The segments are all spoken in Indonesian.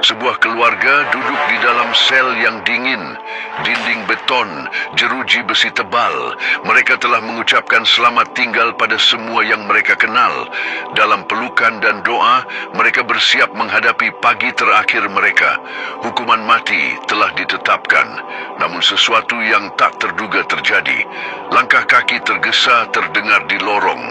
Sebuah keluarga duduk di dalam sel yang dingin, dinding beton, jeruji besi tebal. Mereka telah mengucapkan selamat tinggal pada semua yang mereka kenal. Dalam pelukan dan doa, mereka bersiap menghadapi pagi terakhir mereka. Hukuman mati telah ditetapkan, namun sesuatu yang tak terduga terjadi. Langkah kaki tergesa terdengar di lorong.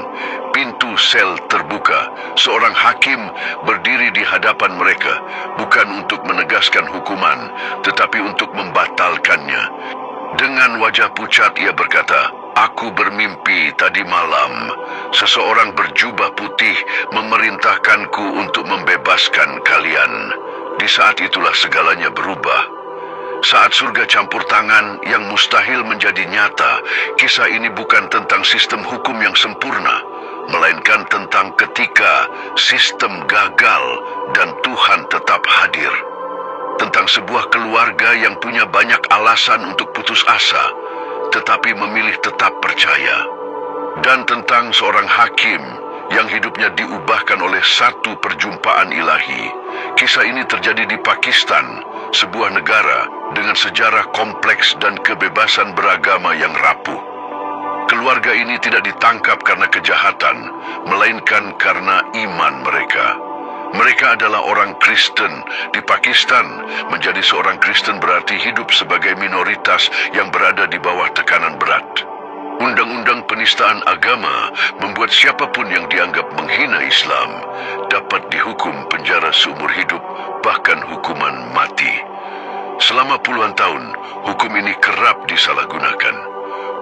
Pintu sel terbuka. Seorang hakim berdiri di hadapan mereka, bukan untuk menegaskan hukuman, tetapi untuk membatalkannya. Dengan wajah pucat ia berkata, "Aku bermimpi tadi malam. Seseorang berjubah putih memerintahkanku untuk membebaskan kalian." Di saat itulah segalanya berubah. Saat surga campur tangan yang mustahil menjadi nyata, kisah ini bukan tentang sistem hukum yang sempurna, melainkan tentang ketika sistem gagal dan Tuhan tetap hadir. Tentang sebuah keluarga yang punya banyak alasan untuk putus asa, tetapi memilih tetap percaya. Dan tentang seorang hakim yang hidupnya diubahkan oleh satu perjumpaan ilahi. Kisah ini terjadi di Pakistan, sebuah negara dengan sejarah kompleks dan kebebasan beragama yang rapuh. Keluarga ini tidak ditangkap karena kejahatan, melainkan karena iman mereka. Mereka adalah orang Kristen. Di Pakistan, menjadi seorang Kristen berarti hidup sebagai minoritas yang berada di bawah tekanan berat. Undang-undang penistaan agama membuat siapapun yang dianggap menghina Islam dapat dihukum penjara seumur hidup, bahkan hukuman mati. Selama puluhan tahun, hukum ini kerap disalahgunakan.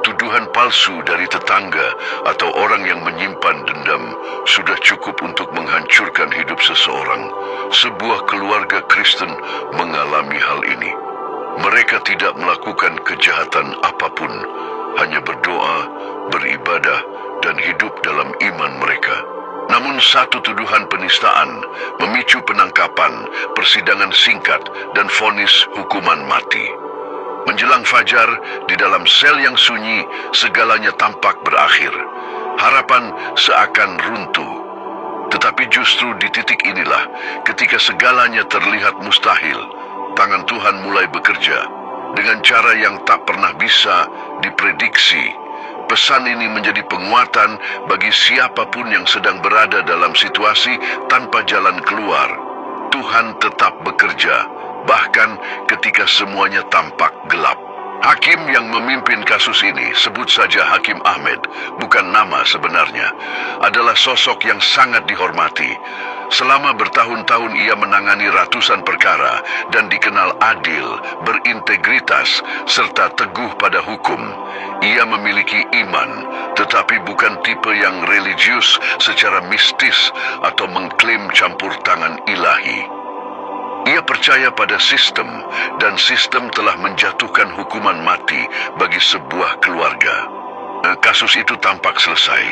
Tuduhan palsu dari tetangga atau orang yang menyimpan dendam sudah cukup untuk menghancurkan hidup seseorang. Sebuah keluarga Kristen mengalami hal ini. Mereka tidak melakukan kejahatan apapun, hanya berdoa, beribadah, dan hidup dalam iman mereka. Namun satu tuduhan penistaan memicu penangkapan, persidangan singkat, dan vonis hukuman mati. Menjelang fajar, di dalam sel yang sunyi, segalanya tampak berakhir. Harapan seakan runtuh. Tetapi justru di titik inilah, ketika segalanya terlihat mustahil, tangan Tuhan mulai bekerja. Dengan cara yang tak pernah bisa diprediksi, pesan ini menjadi penguatan bagi siapapun yang sedang berada dalam situasi tanpa jalan keluar. Tuhan tetap bekerja, bahkan ketika semuanya tampak gelap. Hakim yang memimpin kasus ini, sebut saja Hakim Ahmed, bukan nama sebenarnya, adalah sosok yang sangat dihormati. Selama bertahun-tahun ia menangani ratusan perkara dan dikenal adil, berintegritas, serta teguh pada hukum. Ia memiliki iman, tetapi bukan tipe yang religius secara mistis atau mengklaim campur tangan ilahi. Ia percaya pada sistem, dan sistem telah menjatuhkan hukuman mati bagi sebuah keluarga. Kasus itu tampak selesai,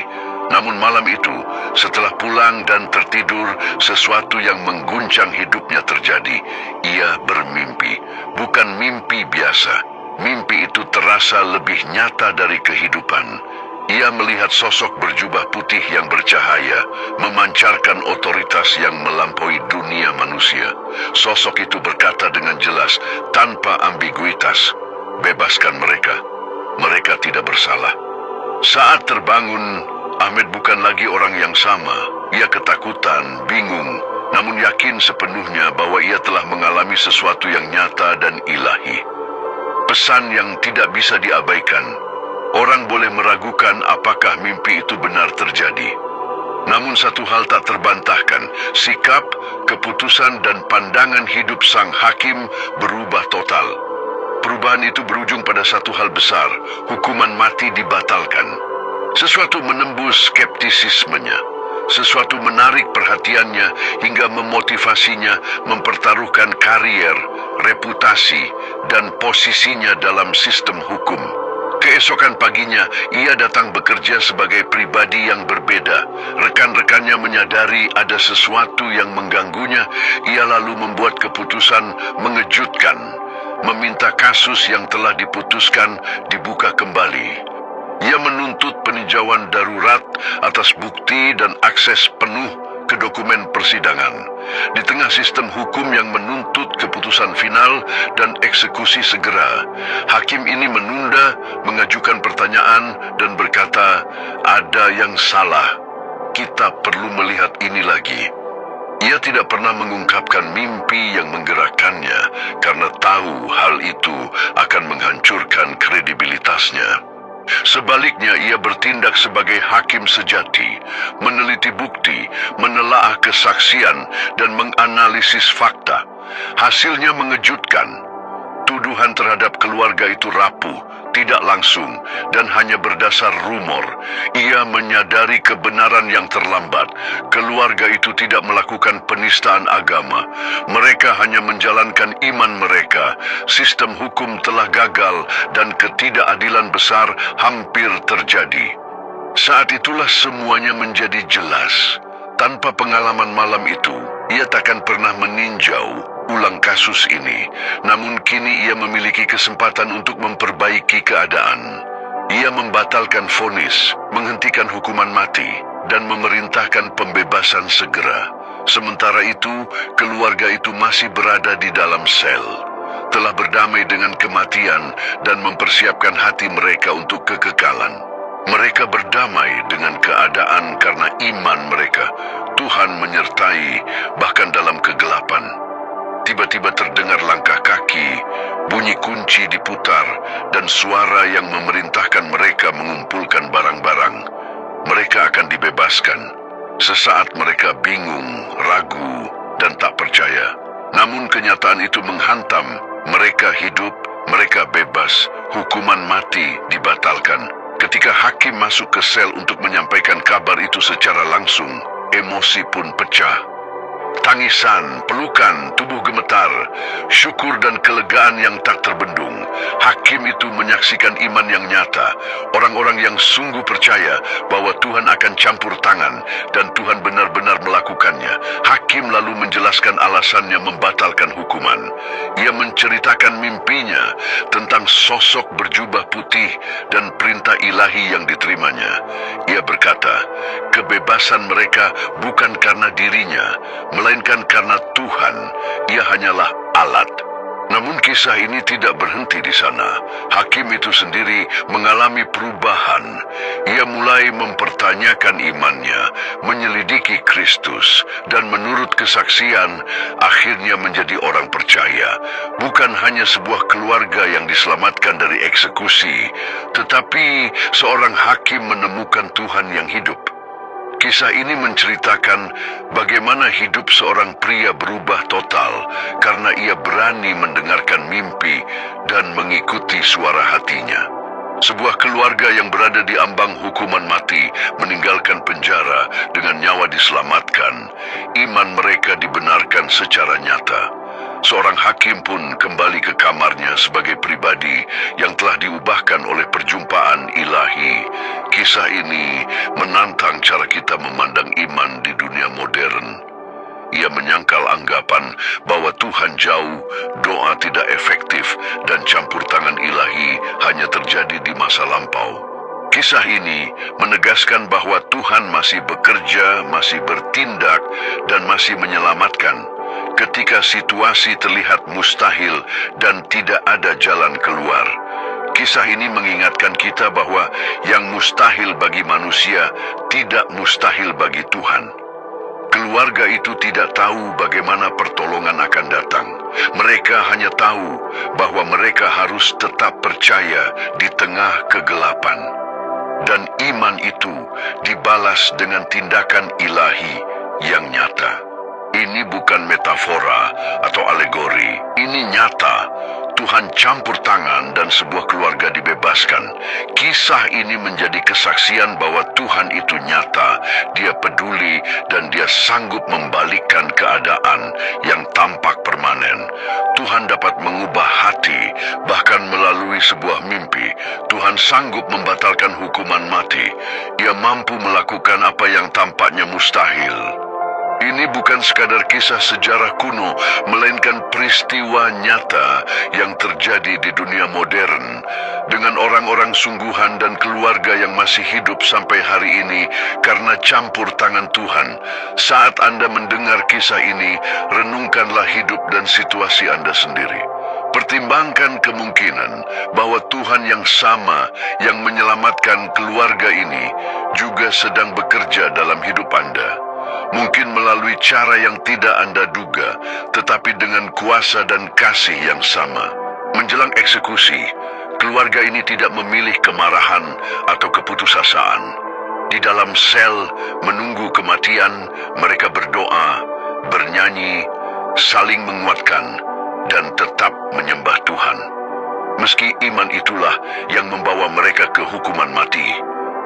namun malam itu, setelah pulang dan tertidur, sesuatu yang mengguncang hidupnya terjadi. Ia bermimpi, bukan mimpi biasa. Mimpi itu terasa lebih nyata dari kehidupan. Ia melihat sosok berjubah putih yang bercahaya, memancarkan otoritas yang melampaui dunia manusia. Sosok itu berkata dengan jelas, tanpa ambiguitas, "Bebaskan mereka. Mereka tidak bersalah." Saat terbangun, Ahmed bukan lagi orang yang sama. Ia ketakutan, bingung, namun yakin sepenuhnya bahwa ia telah mengalami sesuatu yang nyata dan ilahi. Pesan yang tidak bisa diabaikan. Orang boleh meragukan apakah mimpi itu benar terjadi. Namun satu hal tak terbantahkan, sikap, keputusan, dan pandangan hidup sang hakim berubah total. Perubahan itu berujung pada satu hal besar, hukuman mati dibatalkan. Sesuatu menembus skeptisismenya. Sesuatu menarik perhatiannya hingga memotivasinya mempertaruhkan karier, reputasi, dan posisinya dalam sistem hukum. Keesokan paginya, ia datang bekerja sebagai pribadi yang berbeda. Rekan-rekannya menyadari ada sesuatu yang mengganggunya. Ia lalu membuat keputusan mengejutkan, meminta kasus yang telah diputuskan dibuka kembali. Ia menuntut peninjauan darurat atas bukti dan akses penuh ke dokumen persidangan. Di tengah sistem hukum yang menuntut keputusan final dan eksekusi segera, hakim ini menunda, mengajukan pertanyaan dan berkata, "Ada yang salah. Kita perlu melihat ini lagi." Ia tidak pernah mengungkapkan mimpi yang menggerakkannya karena tahu hal itu akan menghancurkan kredibilitasnya. Sebaliknya, ia bertindak sebagai hakim sejati, meneliti bukti, menelaah kesaksian, dan menganalisis fakta. Hasilnya mengejutkan. Tuduhan terhadap keluarga itu rapuh, tidak langsung, dan hanya berdasar rumor. Ia menyadari kebenaran yang terlambat. Keluarga itu tidak melakukan penistaan agama. Mereka hanya menjalankan iman mereka. Sistem hukum telah gagal dan ketidakadilan besar hampir terjadi. Saat itulah semuanya menjadi jelas. Tanpa pengalaman malam itu, ia takkan pernah meninjau ulang kasus ini. Namun kini ia memiliki kesempatan untuk memperbaiki keadaan. Ia membatalkan vonis, menghentikan hukuman mati, dan memerintahkan pembebasan segera. Sementara itu, keluarga itu masih berada di dalam sel, telah berdamai dengan kematian dan mempersiapkan hati mereka untuk kekekalan. Mereka berdamai dengan keadaan karena iman mereka. Tuhan menyertai bahkan dalam kegelapan. Tiba-tiba terdengar langkah kaki, bunyi kunci diputar, dan suara yang memerintahkan mereka mengumpulkan barang-barang. Mereka akan dibebaskan. Sesaat mereka bingung, ragu, dan tak percaya. Namun kenyataan itu menghantam. Mereka hidup, mereka bebas, hukuman mati dibatalkan. Ketika hakim masuk ke sel untuk menyampaikan kabar itu secara langsung, emosi pun pecah. Tangisan, pelukan, tubuh gemetar, syukur dan kelegaan yang tak terbendung. Hakim itu menyaksikan iman yang nyata. Orang-orang yang sungguh percaya bahwa Tuhan akan campur tangan dan Tuhan benar-benar melakukannya. Hakim lalu menjelaskan alasannya membatalkan hukuman. Ia menceritakan mimpinya tentang sosok berjubah putih dan perintah ilahi yang diterimanya. Ia berkata, kebebasan mereka bukan karena dirinya, melainkan karena Tuhan. Ia hanyalah alat. Namun kisah ini tidak berhenti di sana. Hakim itu sendiri mengalami perubahan. Ia mulai mempertanyakan imannya, menyelidiki Kristus, dan menurut kesaksian, akhirnya menjadi orang percaya. Bukan hanya sebuah keluarga yang diselamatkan dari eksekusi, tetapi seorang hakim menemukan Tuhan yang hidup. Kisah ini menceritakan bagaimana hidup seorang pria berubah total karena ia berani mendengarkan mimpi dan mengikuti suara hatinya. Sebuah keluarga yang berada di ambang hukuman mati meninggalkan penjara dengan nyawa diselamatkan. Iman mereka dibenarkan secara nyata. Seorang hakim pun kembali ke kamarnya sebagai pribadi yang telah diubahkan oleh perjumpaan ilahi. Kisah ini menantang cara kita memandang iman di dunia modern. Ia menyangkal anggapan bahwa Tuhan jauh, doa tidak efektif, dan campur tangan ilahi hanya terjadi di masa lampau. Kisah ini menegaskan bahwa Tuhan masih bekerja, masih bertindak, dan masih menyelamatkan. Ketika situasi terlihat mustahil dan tidak ada jalan keluar. Kisah ini mengingatkan kita bahwa yang mustahil bagi manusia tidak mustahil bagi Tuhan. Keluarga itu tidak tahu bagaimana pertolongan akan datang. Mereka hanya tahu bahwa mereka harus tetap percaya di tengah kegelapan. Dan iman itu dibalas dengan tindakan ilahi yang nyata. Ini bukan metafora atau alegori. Ini nyata. Tuhan campur tangan dan sebuah keluarga dibebaskan. Kisah ini menjadi kesaksian bahwa Tuhan itu nyata. Dia peduli dan dia sanggup membalikkan keadaan yang tampak permanen. Tuhan dapat mengubah hati, bahkan melalui sebuah mimpi. Tuhan sanggup membatalkan hukuman mati. Ia mampu melakukan apa yang tampaknya mustahil. Ini bukan sekadar kisah sejarah kuno, melainkan peristiwa nyata yang terjadi di dunia modern dengan orang-orang sungguhan dan keluarga yang masih hidup sampai hari ini karena campur tangan Tuhan. Saat Anda mendengar kisah ini, renungkanlah hidup dan situasi Anda sendiri. Pertimbangkan kemungkinan bahwa Tuhan yang sama yang menyelamatkan keluarga ini juga sedang bekerja dalam hidup Anda. Mungkin melalui cara yang tidak Anda duga, tetapi dengan kuasa dan kasih yang sama. Menjelang eksekusi, keluarga ini tidak memilih kemarahan atau keputusasaan. Di dalam sel, menunggu kematian, mereka berdoa, bernyanyi, saling menguatkan, dan tetap menyembah Tuhan. Meski iman itulah yang membawa mereka ke hukuman mati,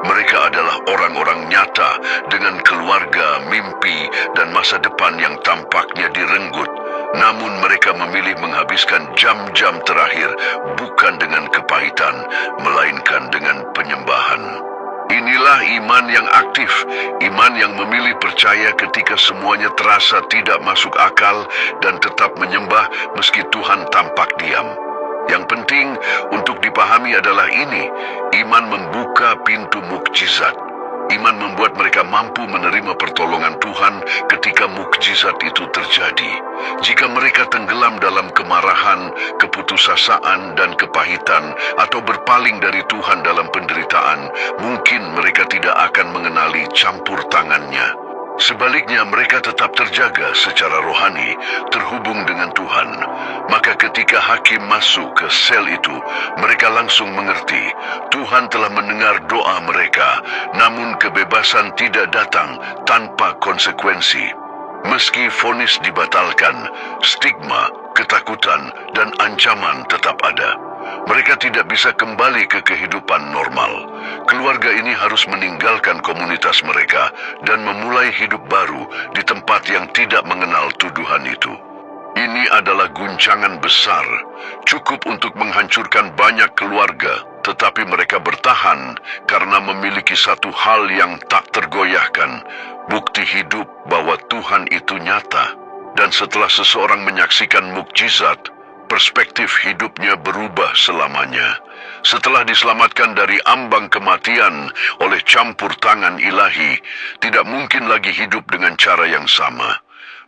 mereka adalah orang-orang nyata dengan keluarga, mimpi, dan masa depan yang tampaknya direnggut. Namun mereka memilih menghabiskan jam-jam terakhir bukan dengan kepahitan, melainkan dengan penyembahan. Inilah iman yang aktif, iman yang memilih percaya ketika semuanya terasa tidak masuk akal dan tetap menyembah meski Tuhan tampak diam. Yang penting untuk dipahami adalah ini, iman membuka pintu mukjizat. Iman membuat mereka mampu menerima pertolongan Tuhan ketika mukjizat itu terjadi. Jika mereka tenggelam dalam kemarahan, keputusasaan, dan kepahitan, atau berpaling dari Tuhan dalam penderitaan, mungkin mereka tidak akan mengenali campur tangannya. Sebaliknya, mereka tetap terjaga secara rohani, terhubung dengan Tuhan. Maka ketika hakim masuk ke sel itu, mereka langsung mengerti Tuhan telah mendengar doa mereka, namun kebebasan tidak datang tanpa konsekuensi. Meski vonis dibatalkan, stigma, ketakutan, dan ancaman tetap ada. Mereka tidak bisa kembali ke kehidupan normal. Keluarga ini harus meninggalkan komunitas mereka dan memulai hidup baru di tempat yang tidak mengenal tuduhan itu. Ini adalah guncangan besar, cukup untuk menghancurkan banyak keluarga, tetapi mereka bertahan karena memiliki satu hal yang tak tergoyahkan, bukti hidup bahwa Tuhan itu nyata. Dan setelah seseorang menyaksikan mukjizat, perspektif hidupnya berubah selamanya. Setelah diselamatkan dari ambang kematian oleh campur tangan ilahi, tidak mungkin lagi hidup dengan cara yang sama.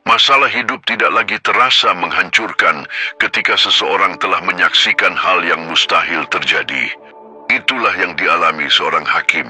Masalah hidup tidak lagi terasa menghancurkan ketika seseorang telah menyaksikan hal yang mustahil terjadi. Itulah yang dialami seorang hakim.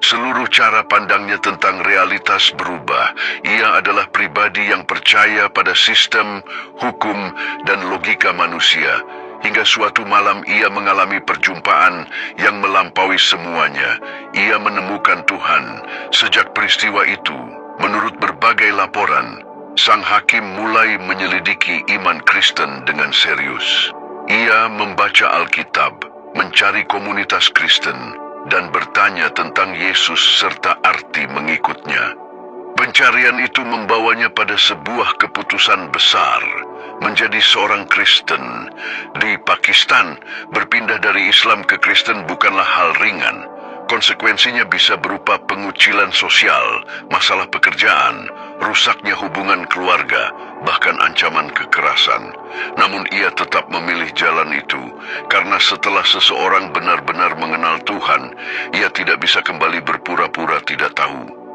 Seluruh cara pandangnya tentang realitas berubah. Ia adalah pribadi yang percaya pada sistem, hukum, dan logika manusia. Hingga suatu malam ia mengalami perjumpaan yang melampaui semuanya. Ia menemukan Tuhan. Sejak peristiwa itu, menurut berbagai laporan, sang hakim mulai menyelidiki iman Kristen dengan serius. Ia membaca Alkitab, mencari komunitas Kristen, dan bertanya tentang Yesus serta arti mengikutnya. Pencarian itu membawanya pada sebuah keputusan besar, menjadi seorang Kristen. Di Pakistan, berpindah dari Islam ke Kristen bukanlah hal ringan. Konsekuensinya bisa berupa pengucilan sosial, masalah pekerjaan, rusaknya hubungan keluarga, bahkan ancaman kekerasan. Namun ia tetap memilih jalan itu, karena setelah seseorang benar-benar mengenal Tuhan, ia tidak bisa kembali berpura-pura tidak tahu.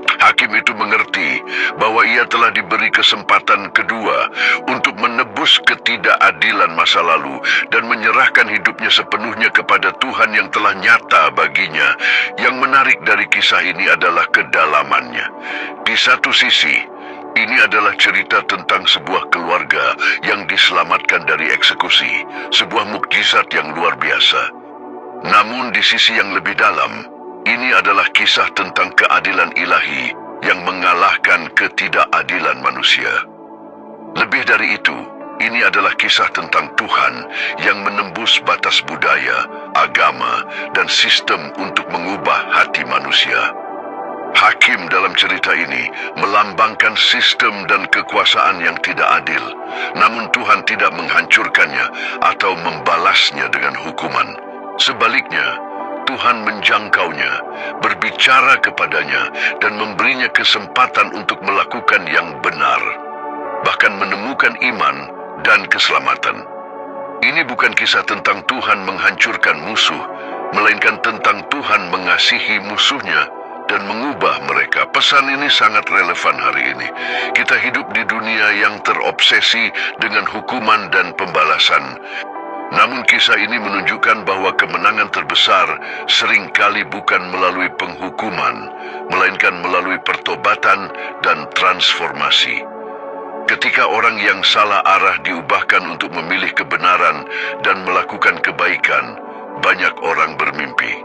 Hakim itu mengerti bahwa ia telah diberi kesempatan kedua untuk menebus ketidakadilan masa lalu dan menyerahkan hidupnya sepenuhnya kepada Tuhan yang telah nyata baginya. Yang menarik dari kisah ini adalah kedalamannya. Di satu sisi, ini adalah cerita tentang sebuah keluarga yang diselamatkan dari eksekusi, sebuah mukjizat yang luar biasa. Namun di sisi yang lebih dalam, ini adalah kisah tentang keadilan ilahi yang mengalahkan ketidakadilan manusia. Lebih dari itu, ini adalah kisah tentang Tuhan yang menembus batas budaya, agama, dan sistem untuk mengubah hati manusia. Hakim dalam cerita ini melambangkan sistem dan kekuasaan yang tidak adil, namun Tuhan tidak menghancurkannya atau membalasnya dengan hukuman. Sebaliknya, Tuhan menjangkaunya, berbicara kepadanya, dan memberinya kesempatan untuk melakukan yang benar, bahkan menemukan iman dan keselamatan. Ini bukan kisah tentang Tuhan menghancurkan musuh, melainkan tentang Tuhan mengasihi musuhnya dan mengubah mereka. Pesan ini sangat relevan hari ini. Kita hidup di dunia yang terobsesi dengan hukuman dan pembalasan. Namun kisah ini menunjukkan bahwa kemenangan terbesar seringkali bukan melalui penghukuman, melainkan melalui pertobatan dan transformasi. Ketika orang yang salah arah diubahkan untuk memilih kebenaran dan melakukan kebaikan, banyak orang bermimpi.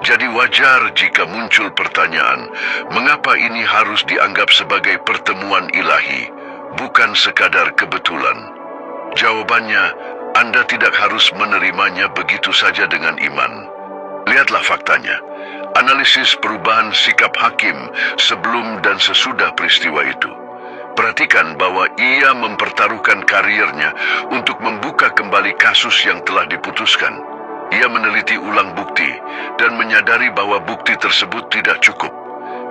Jadi wajar jika muncul pertanyaan, mengapa ini harus dianggap sebagai pertemuan ilahi, bukan sekadar kebetulan? Jawabannya, Anda tidak harus menerimanya begitu saja dengan iman. Lihatlah faktanya. Analisis perubahan sikap hakim sebelum dan sesudah peristiwa itu. Perhatikan bahwa ia mempertaruhkan karirnya untuk membuka kembali kasus yang telah diputuskan. Ia meneliti ulang bukti dan menyadari bahwa bukti tersebut tidak cukup.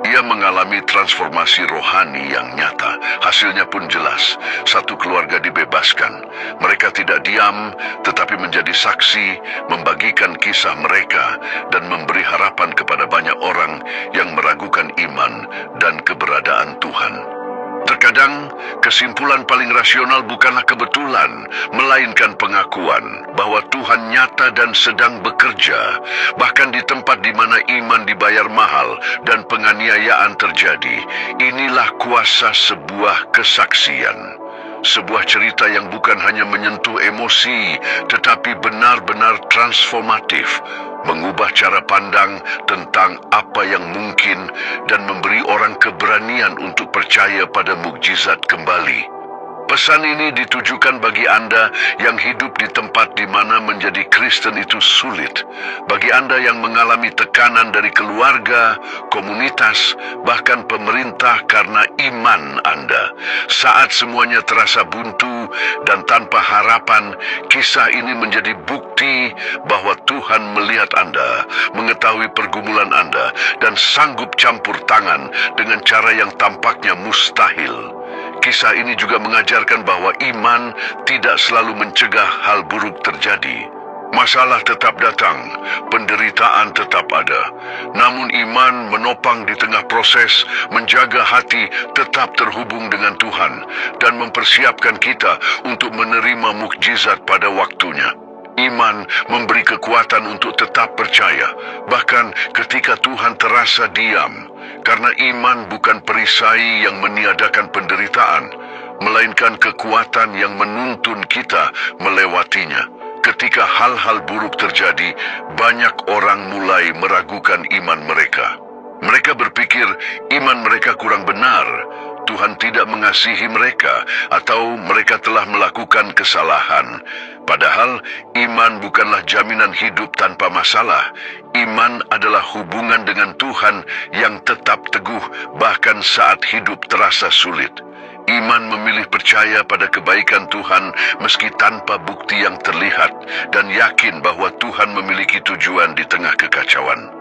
Ia mengalami transformasi rohani yang nyata. Hasilnya pun jelas. Satu keluarga dibebaskan. Mereka tidak diam, tetapi menjadi saksi, membagikan kisah mereka, dan memberi harapan kepada banyak orang yang meragukan iman dan keberadaan Tuhan. Terkadang, kesimpulan paling rasional bukanlah kebetulan, melainkan pengakuan bahwa Tuhan nyata dan sedang bekerja, bahkan di tempat di mana iman dibayar mahal dan penganiayaan terjadi. Inilah kuasa sebuah kesaksian. Sebuah cerita yang bukan hanya menyentuh emosi, tetapi benar-benar transformatif, mengubah cara pandang tentang apa yang mungkin dan memberi orang keberanian untuk percaya pada mukjizat kembali. Pesan ini ditujukan bagi Anda yang hidup di tempat di mana menjadi Kristen itu sulit. Bagi Anda yang mengalami tekanan dari keluarga, komunitas, bahkan pemerintah karena iman Anda. Saat semuanya terasa buntu dan tanpa harapan, kisah ini menjadi bukti bahwa Tuhan melihat Anda, mengetahui pergumulan Anda, dan sanggup campur tangan dengan cara yang tampaknya mustahil. Kisah ini juga mengajarkan bahwa iman tidak selalu mencegah hal buruk terjadi. Masalah tetap datang, penderitaan tetap ada. Namun iman menopang di tengah proses, menjaga hati tetap terhubung dengan Tuhan, dan mempersiapkan kita untuk menerima mukjizat pada waktunya. Iman memberi kekuatan untuk tetap percaya, bahkan ketika Tuhan terasa diam. Karena iman bukan perisai yang meniadakan penderitaan, melainkan kekuatan yang menuntun kita melewatinya. Ketika hal-hal buruk terjadi, banyak orang mulai meragukan iman mereka. Mereka berpikir iman mereka kurang benar, Tuhan tidak mengasihi mereka, atau mereka telah melakukan kesalahan. Padahal iman bukanlah jaminan hidup tanpa masalah. Iman adalah hubungan dengan Tuhan yang tetap teguh bahkan saat hidup terasa sulit. Iman memilih percaya pada kebaikan Tuhan meski tanpa bukti yang terlihat, dan yakin bahwa Tuhan memiliki tujuan di tengah kekacauan.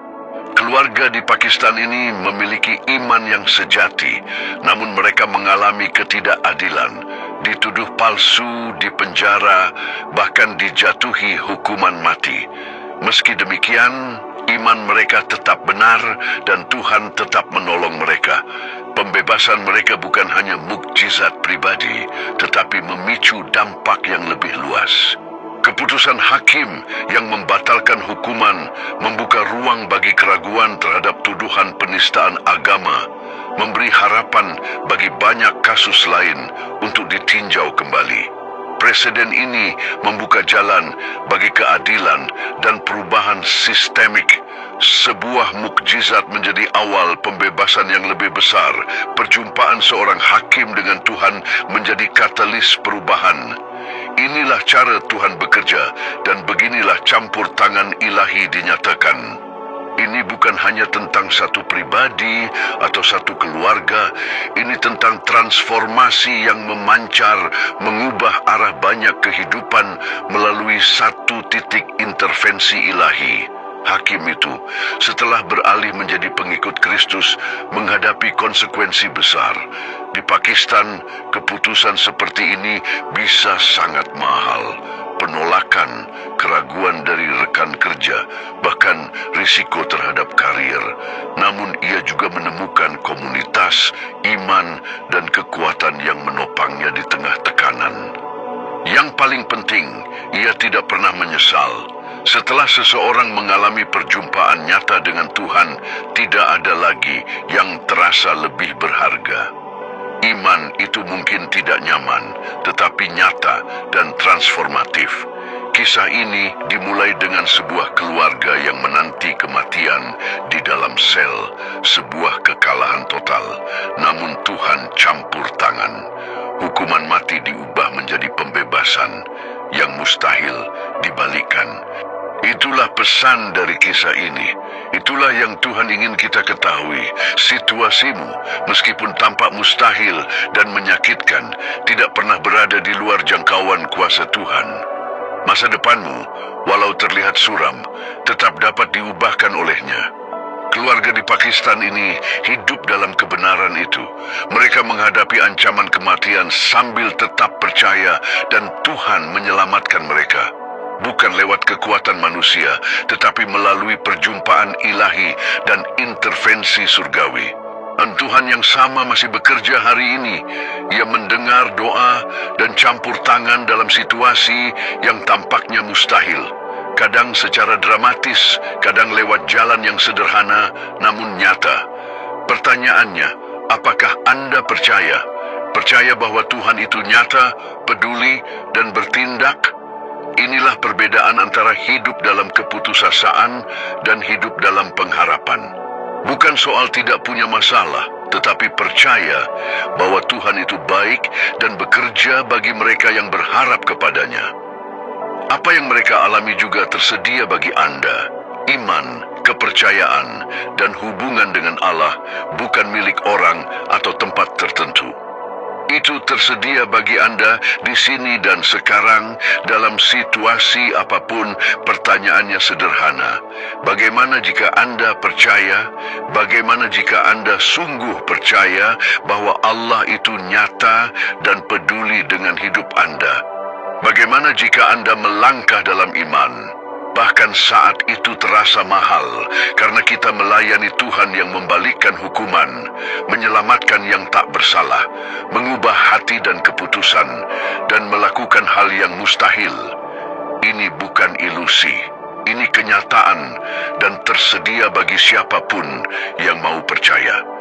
Keluarga di Pakistan ini memiliki iman yang sejati, namun mereka mengalami ketidakadilan, dituduh palsu, dipenjara, bahkan dijatuhi hukuman mati. Meski demikian, iman mereka tetap benar dan Tuhan tetap menolong mereka. Pembebasan mereka bukan hanya mukjizat pribadi, tetapi memicu dampak yang lebih luas. Keputusan hakim yang membatalkan hukuman membuka ruang bagi keraguan terhadap tuduhan penistaan agama, memberi harapan bagi banyak kasus lain untuk ditinjau kembali. Presiden ini membuka jalan bagi keadilan dan perubahan sistemik. Sebuah mukjizat menjadi awal pembebasan yang lebih besar. Perjumpaan seorang hakim dengan Tuhan menjadi katalis perubahan. Inilah cara Tuhan bekerja, dan beginilah campur tangan ilahi dinyatakan. Ini bukan hanya tentang satu pribadi atau satu keluarga. Ini tentang transformasi yang memancar, mengubah arah banyak kehidupan melalui satu titik intervensi ilahi. Hakim itu, setelah beralih menjadi pengikut Kristus, menghadapi konsekuensi besar. Di Pakistan, keputusan seperti ini bisa sangat mahal. Penolakan, keraguan dari rekan kerja, bahkan risiko terhadap karir. Namun ia juga menemukan komunitas, iman, dan kekuatan yang menopangnya di tengah tekanan. Yang paling penting, ia tidak pernah menyesal. Setelah seseorang mengalami perjumpaan nyata dengan Tuhan, tidak ada lagi yang terasa lebih berharga. Iman itu mungkin tidak nyaman, tetapi nyata dan transformatif. Kisah ini dimulai dengan sebuah keluarga yang menanti kematian di dalam sel, sebuah kekalahan total. Namun Tuhan campur tangan. Hukuman mati diubah menjadi pembebasan, yang mustahil dibalikkan. Itulah pesan dari kisah ini. Itulah yang Tuhan ingin kita ketahui. Situasimu, meskipun tampak mustahil dan menyakitkan, tidak pernah berada di luar jangkauan kuasa Tuhan. Masa depanmu, walau terlihat suram, tetap dapat diubahkan olehnya. Keluarga di Pakistan ini hidup dalam kebenaran itu. Mereka menghadapi ancaman kematian sambil tetap percaya dan Tuhan menyelamatkan mereka. Bukan lewat kekuatan manusia, tetapi melalui perjumpaan ilahi dan intervensi surgawi. Dan Tuhan yang sama masih bekerja hari ini. Ia mendengar doa dan campur tangan dalam situasi yang tampaknya mustahil. Kadang secara dramatis, kadang lewat jalan yang sederhana, namun nyata. Pertanyaannya, apakah Anda percaya? Percaya bahwa Tuhan itu nyata, peduli, dan bertindak? Inilah perbedaan antara hidup dalam keputusasaan dan hidup dalam pengharapan. Bukan soal tidak punya masalah, tetapi percaya bahwa Tuhan itu baik dan bekerja bagi mereka yang berharap kepadanya. Apa yang mereka alami juga tersedia bagi Anda. Iman, kepercayaan, dan hubungan dengan Allah bukan milik orang atau tempat tertentu. Itu tersedia bagi Anda di sini dan sekarang dalam situasi apapun. Pertanyaannya sederhana. Bagaimana jika Anda percaya? Bagaimana jika Anda sungguh percaya bahwa Allah itu nyata dan peduli dengan hidup Anda? Bagaimana jika Anda melangkah dalam iman? Bahkan saat itu terasa mahal, karena kita melayani Tuhan yang membalikkan hukuman, menyelamatkan yang tak bersalah, mengubah hati dan keputusan, dan melakukan hal yang mustahil. Ini bukan ilusi, ini kenyataan, dan tersedia bagi siapapun yang mau percaya.